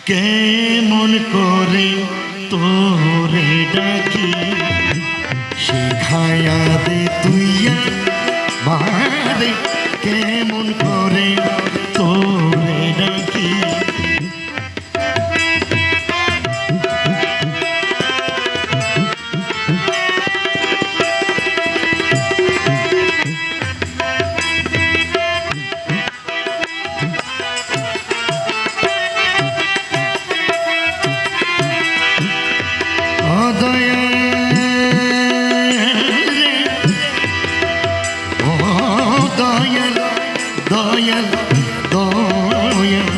কেমন করে তোরে ডাকি শিখায়া দে তুই মারে কেমন করে তোরে ডাকি দয়াল দয়াল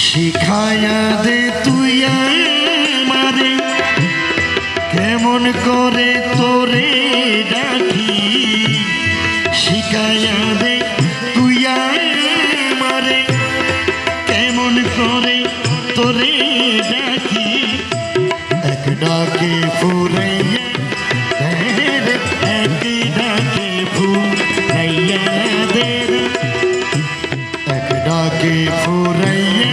শিখায়া দে তুই আমারে কেমন করে তোরে ডাকি শিখায়া দে তুই আমারে কেমন করে তোরে ডাকি এক ডাকে ফুরাইয়া এক ডাকে ফুরাইয়া দে এক ডাকে ফুরাইয়া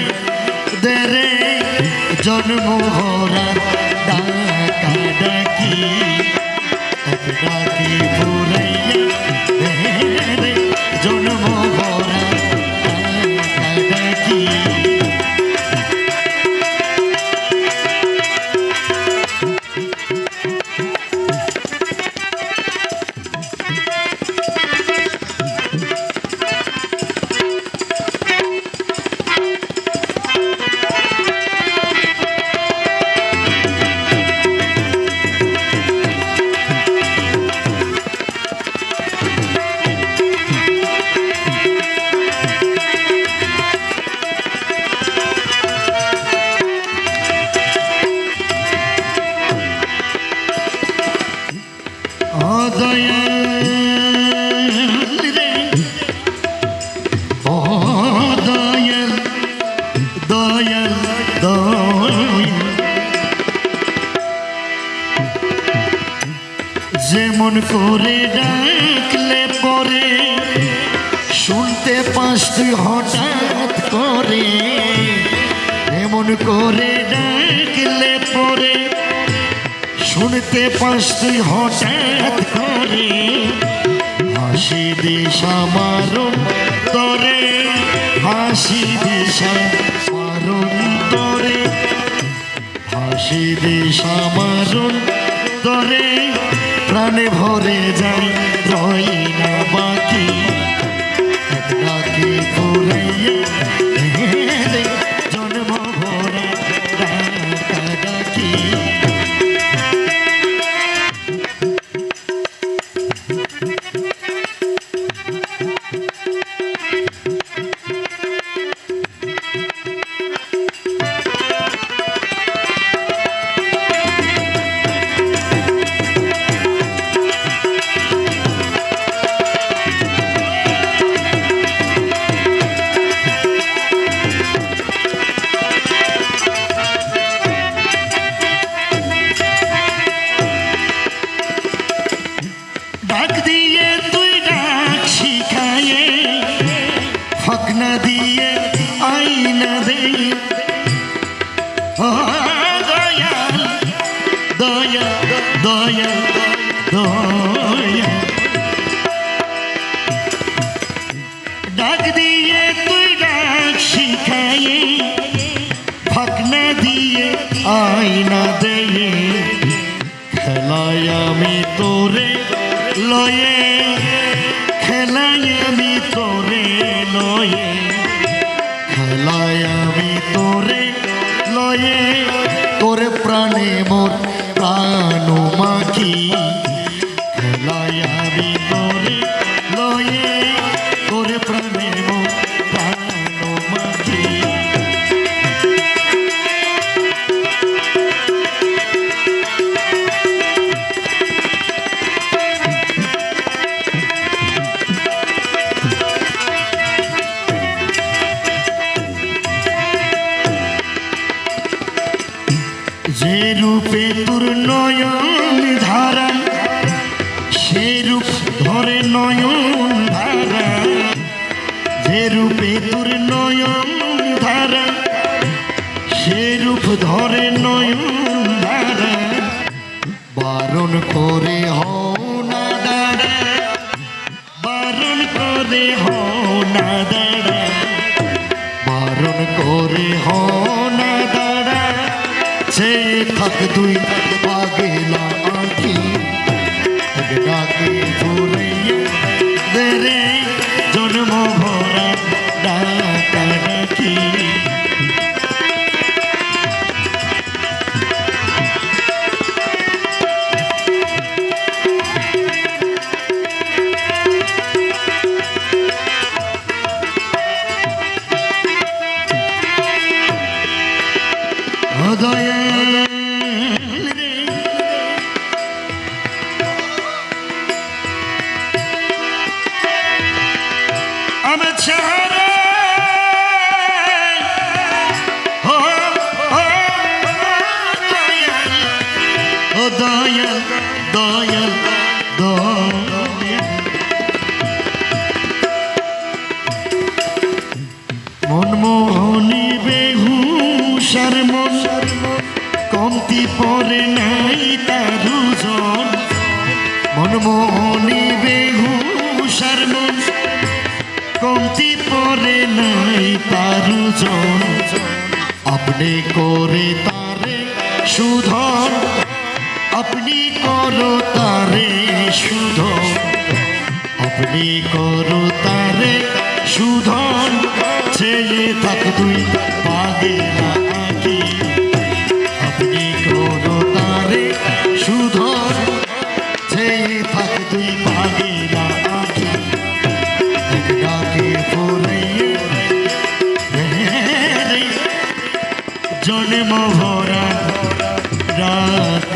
দে রে জন্ম ভরা ডাকা ডাকি এক ডাকে ফুরাইয়া দে রে জন্ম ভরা ডাকা ডাকি যেমন করে ডাকলে পরে শুনতে পাস তুই হঠাৎ করে এমন করে ডাকলে পরে শুনতে পাস তুই হঠাৎ করে হাসি দিশা মারুন তরে হাসি দিশা মারুন তরে হাসি দিশা মারুন তরে প্রাণে ভরে যায় রই না বাকি এক ডাকে ফুরাইয়া জন্ম ভরা ডাকা ডাকি फकना दिए आईना दे दया दया दया दया डाक दिए तू डाक शिखाए फकना दिए आईना दे खेलाया मी तोरे लये খেলায় আমি তোরে লয়ে খেলায় আমি তোরে লয়ে তোরে প্রাণে মোর প্রাণ মাখি খেলায় আমি তোরে লয়ে তোরে প্রাণে মোর প্রাণ মাখি যে রূপে তোর নয়ন ধারা সে রূপ ধরে নয়ন ধারা যে রূপে তোর নয়ন রূপ ধরে নয়ন ধারা বারণ করে হও না দাঁড়া বারণ করে হও না দাঁড়া বারণ করে হও না দাঁড়া সে থাক দুই পাগলা আঁখি ডাকে ফুরাইয়া দেরে জন্ম ভরা ডাকা ডাকি মনমোহনী বেহুশার মন কমতি পরে নাই তারু জন মনমোহনী বেহুশার মন কমতি পরে নাই তারু জন আপনি করে তারে সুধন আপনি করো তারে সুধন আপনি করো তারে সুধন ছেলে থাক তুই পাগলা আঁখি আপনি করো তারে সুধন ছেলে থাক তুই পাগলা আঁখি ডাকে ফুরাইয়া জন্ম ভরা রাত